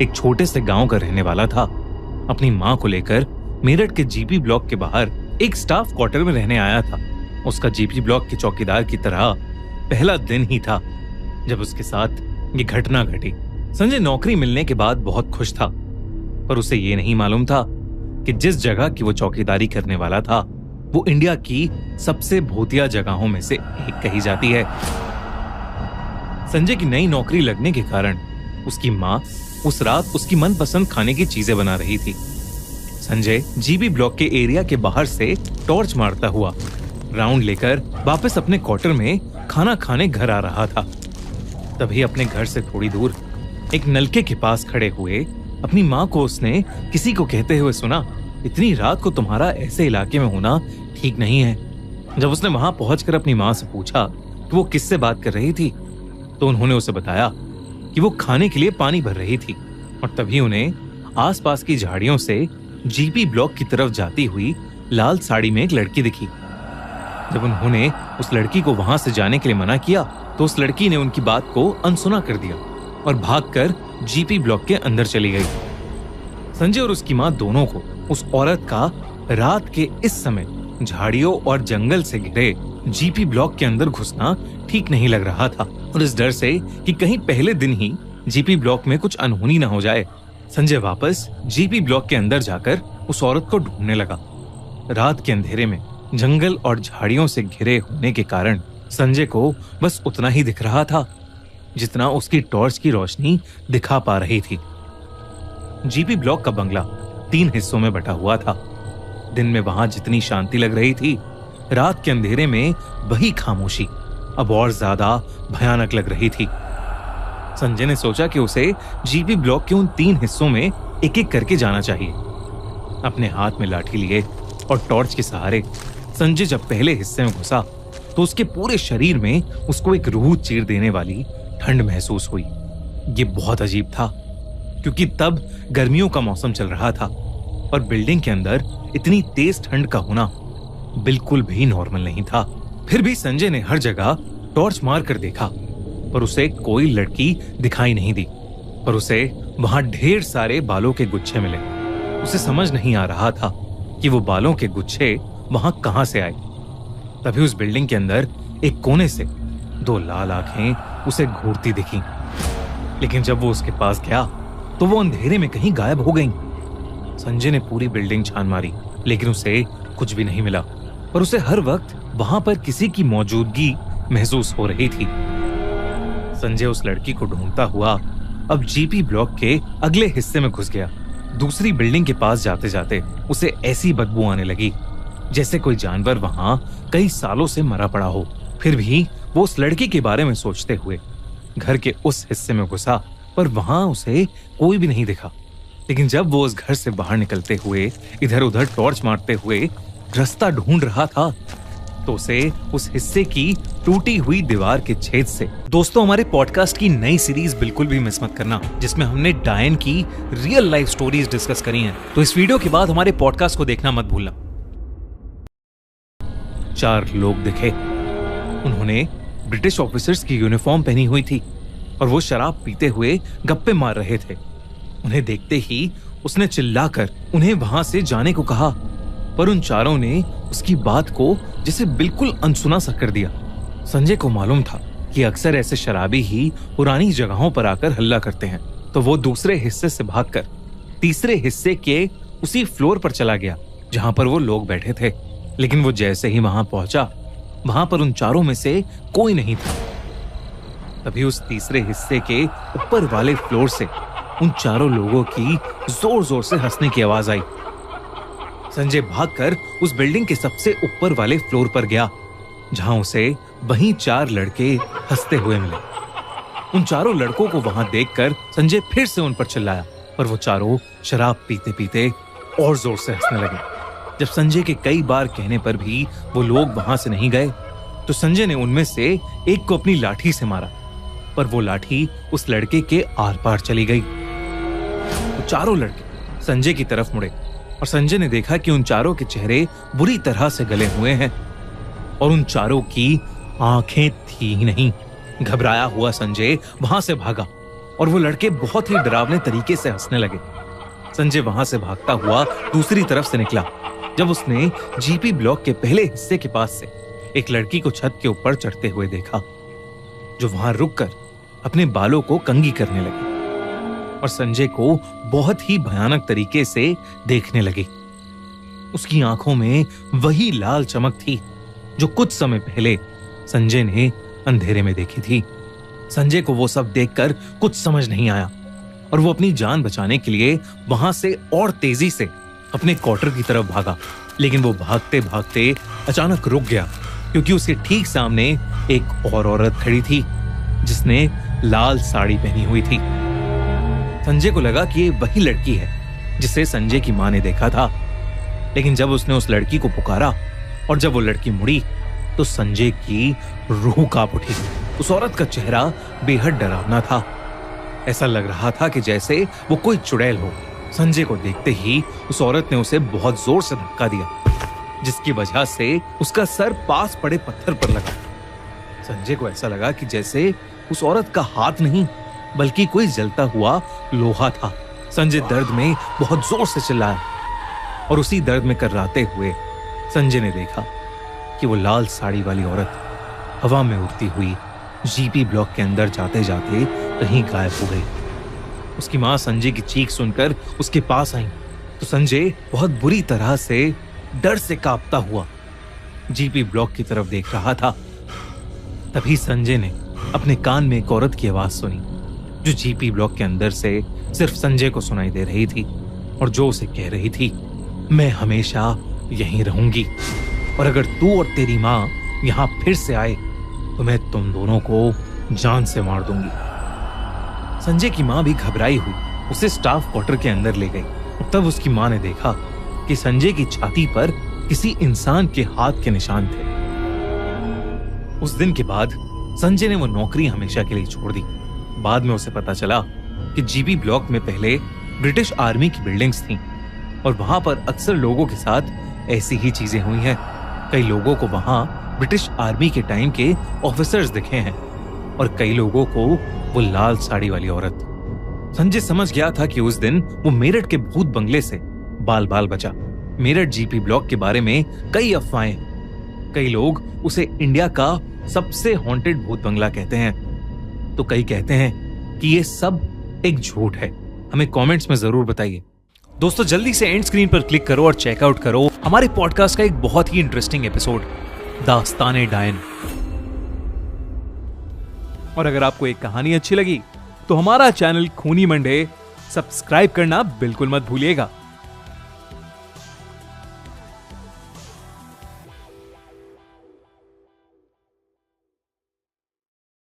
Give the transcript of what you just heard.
एक छोटे से गांव का रहने वाला था। अपनी माँ को लेकर मेरठ के जीपी ब्लॉक के बाहर एक स्टाफ क्वार्टर में रहने आया था। उसका जीपी ब्लॉक के चौकीदार की तरह पहला दिन ही था जब उसके साथ ये घटना घटी। संजय नौकरी मिलने के बाद बहुत खुश था, पर उसे ये नहीं मालूम था कि जिस जगह की वो चौकीदारी करने वाला था वो इंडिया की सबसे भूतिया जगहों में से एक कही जाती है। संजय की नई नौकरी लगने के कारण उसकी माँ उस रात उसकी मनपसंद खाने की चीजें बना रही थी। संजय जीबी ब्लॉक के एरिया के बाहर से टॉर्च मारता हुआ राउंड लेकर वापस अपने क्वार्टर में खाना खाने घर आ रहा था। तभी अपने घर से थोड़ी दूर एक नलके के पास खड़े हुए अपनी माँ को उसने किसी को कहते हुए सुना, इतनी रात को तुम्हारा ऐसे इलाके में होना ठीक नहीं है। जब उसने वहां पहुंचकर अपनी माँ से पूछा कि वो किससे बात कर रही थी, तो उन्होंने उसे बताया कि वो खाने के लिए पानी भर रही थी। और तभी उन्हें आसपास की झाड़ियों से जीपी ब्लॉक की तरफ जाती हुई लाल साड़ी में एक लड़की दिखी। जब उन्होंने उस लड़की को वहां से जाने के लिए मना किया तो उस लड़की ने उनकी बात को अनसुना कर दिया और भागकर जीपी ब्लॉक के अंदर चली गई। संजय और उसकी माँ दोनों को उस औरत का रात के इस समय झाड़ियों और जंगल से घिरे जीपी ब्लॉक के अंदर घुसना ठीक नहीं लग रहा था। और इस डर से कि कहीं पहले दिन ही जीपी ब्लॉक में कुछ अनहोनी न हो जाए, संजय वापस जीपी ब्लॉक के अंदर जाकर उस औरत को ढूंढने लगा। रात के अंधेरे में जंगल और झाड़ियों से घिरे होने के कारण संजय को बस उतना ही दिख रहा था जितना उसकी टॉर्च की रोशनी दिखा पा रही थी। जीपी ब्लॉक का बंगला 3 हिस्सों में बटा हुआ था। दिन में वहां जितनी शांति लग रही थी, रात के अंधेरे में वही खामोशी अब और ज्यादा भयानक लग रही थी। संजय ने सोचा कि उसे जीपी ब्लॉक के उन 3 हिस्सों में एक एक करके जाना चाहिए। अपने हाथ में लाठी लिए और टॉर्च के सहारे संजय जब पहले हिस्से में घुसा तो उसके पूरे शरीर में उसको एक रूह चीर देने वाली ठंड महसूस हुई। ये बहुत अजीब था क्योंकि तब गर्मियों का मौसम चल रहा था और बिल्डिंग के अंदर इतनी तेज ठंड का होना बिल्कुल भी नॉर्मल नहीं था। फिर भी संजय ने हर जगह टॉर्च मार कर देखा पर उसे कोई लड़की दिखाई नहीं दी, पर उसे वहां ढेर सारे बालों के गुच्छे मिले। उसे समझ नहीं आ रहा था कि वो बालों के गुच्छे वहां कहां से आए। तभी उस बिल्डिंग के अंदर एक कोने से 2 लाल आंखें उसे घूरती दिखी, लेकिन जब वो उसके पास गया तो वो अंधेरे में कहीं गायब हो गईं। संजय ने पूरी बिल्डिंग छान मारी लेकिन उसे कुछ भी नहीं मिला, पर उसे हर वक्त वहां पर किसी की मौजूदगी महसूस हो रही थी। संजय उस लड़की को ढूंढता हुआ अब जीपी ब्लॉक के अगले हिस्से में घुस गया। दूसरी बिल्डिंग के पास जाते जाते उसे ऐसी बदबू आने लगी जैसे कोई जानवर वहां कई सालों से मरा पड़ा हो। फिर भी वो उस लड़की के बारे में सोचते हुए घर के उस हिस्से में घुसा, पर वहां उसे कोई भी नहीं दिखा। लेकिन जब वो उस घर से बाहर निकलते हुए इधर उधर टॉर्च मारते हुए रास्ता ढूंढ रहा था तो उसे उस हिस्से की टूटी हुई दीवार के छेद से। दोस्तों, हमारे पॉडकास्ट की नई सीरीज बिल्कुल भी मिस मत करना जिसमें हमने डायन की रियल लाइफ स्टोरीज डिस्कस करी हैं। तो इस वीडियो के बाद हमारे पॉडकास्ट को देखना मत भूलना। 4 लोग दिखे। उन्होंने ब्रिटिश ऑफिसर्स की यूनिफॉर्म पहनी हुई थी और वो शराब पीते हुए गप्पे मार रहे थे। उन्हें देखते ही उसने चिल्लाकर उन्हें वहां से जाने को कहा, पर उन चारों ने उसकी बात को जैसे बिल्कुल अनसुना सा कर दिया। संजय को मालूम था कि अक्सर ऐसे शराबी ही पुरानी जगहों पर आकर हल्ला करते हैं, तो वो दूसरे हिस्से से भागकर तीसरे हिस्से के उसी फ्लोर पर चला गया जहां पर वो लोग बैठे थे। लेकिन वो जैसे ही वहां पहुंचा, वहां पर उन चारों में से कोई नहीं था। तभी उस तीसरे हिस्से के ऊपर वाले फ्लोर से उन चारों लोगों की जोर जोर से हंसने की आवाज आई। संजय भागकर उस बिल्डिंग के सबसे ऊपर वाले फ्लोर पर गया जहां उसे वहीं 4 लड़के हंसते हुए मिले। उन चारों लड़कों को वहां देखकर संजय फिर से उन पर चिल्लाया, पर वो चारों शराब पीते पीते और जोर से हंसने लगे। जब संजय के कई बार कहने पर भी वो लोग वहां से नहीं गए तो संजय ने उनमें से एक को अपनी लाठी से मारा, पर वो लाठी उस लड़के के आर पार चली गई। तो चारों लड़के संजय की तरफ मुड़े और संजय ने देखा कि उन चारों के चेहरे बुरी तरह से गले हुए हैं और उन चारों की आंखें थी ही नहीं। घबराया हुआ संजय वहां से भागा और वो लड़के बहुत ही डरावने तरीके से हंसने लगे। संजय वहां से भागता हुआ दूसरी तरफ से निकला जब उसने जीपी ब्लॉक के पहले हिस्से के पास से एक लड़की को छत के ऊपर चढ़ते हुए देखा, जो वहां रुककर अपने बालों को कंघी करने लगी और संजय को बहुत ही भयानक तरीके से देखने लगी। उसकी आंखों में वही लाल चमक थी जो कुछ समय पहले संजय ने अंधेरे में देखी थी। संजय को वो सब देखकर कुछ समझ नहीं आया और वो अपनी जान बचाने के लिए वहां से और तेजी से अपने क्वार्टर की तरफ भागा। लेकिन वो भागते भागते अचानक रुक गया क्योंकि उसके ठीक सामने एक और औरत खड़ी थी जिसने लाल साड़ी पहनी हुई थी। संजय को लगा कि ये वही लड़की है जिसे संजय की मां ने देखा था। लेकिन जब उसने उस लड़की को पुकारा और जब वो लड़की मुड़ी तो संजय की रूह कांप उठी। उस औरत का चेहरा बेहद डरावना था। ऐसा लग रहा था कि जैसे वो कोई चुड़ैल हो। संजय को देखते ही उस औरत ने उसे बहुत जोर से धक्का दिया, जिसकी वजह से उसका सर पास पड़े पत्थर पर लगा। संजय को ऐसा लगा कि जैसे उस औरत का हाथ नहीं बल्कि कोई जलता हुआ लोहा था। संजय दर्द में बहुत जोर से चिल्लाया और उसी दर्द में कर्राते हुए संजय ने देखा कि वो लाल साड़ी वाली औरत हवा में उड़ती हुई जीपी ब्लॉक के अंदर जाते जाते कहीं गायब हो गई। उसकी मां संजय की चीख सुनकर उसके पास आई तो संजय बहुत बुरी तरह से डर से कांपता हुआ जीपी ब्लॉक की तरफ देख रहा था। तभी संजय ने अपने कान में एक औरत की आवाज सुनी जो जीपी ब्लॉक के अंदर से सिर्फ संजय को सुनाई दे रही थी और जो उसे कह रही थी, मैं हमेशा यहीं रहूंगी और अगर तू और तेरी मां यहां फिर से आए तो मैं तुम दोनों को जान से मार दूंगी। संजय की मां भी घबराई हुई उसे स्टाफ क्वार्टर के अंदर ले गई। तब उसकी मां ने देखा कि संजय की छाती पर किसी इंसान के हाथ के निशान थे। उस दिन के बाद संजय ने वो नौकरी हमेशा के लिए छोड़ दी। बाद में उसे पता चला कि जीपी ब्लॉक में पहले ब्रिटिश आर्मी की बिल्डिंग्स थीं और वहां पर अक्सर लोगों के साथ ऐसी ही चीजें हुई हैं। कई लोगों को वहां ब्रिटिश आर्मी के टाइम के ऑफिसर्स दिखे हैं और कई लोगों को वो लाल साड़ी वाली औरत। संजय समझ गया था कि उस दिन वो मेरठ के भूत बंगले से बाल बाल बचा। मेरठ जीपी ब्लॉक के बारे में कई अफवाहें, कई लोग उसे इंडिया का सबसे हॉन्टेड भूत बंगला कहते हैं तो कई कहते हैं कि ये सब एक झूठ है। हमें कमेंट्स में जरूर बताइए। दोस्तों जल्दी से एंड स्क्रीन पर क्लिक करो और चेकआउट करो हमारे पॉडकास्ट का एक बहुत ही इंटरेस्टिंग एपिसोड, दास्ताने डायन। और अगर आपको एक कहानी अच्छी लगी तो हमारा चैनल खूनी मंडे सब्सक्राइब करना बिल्कुल मत भूलिएगा।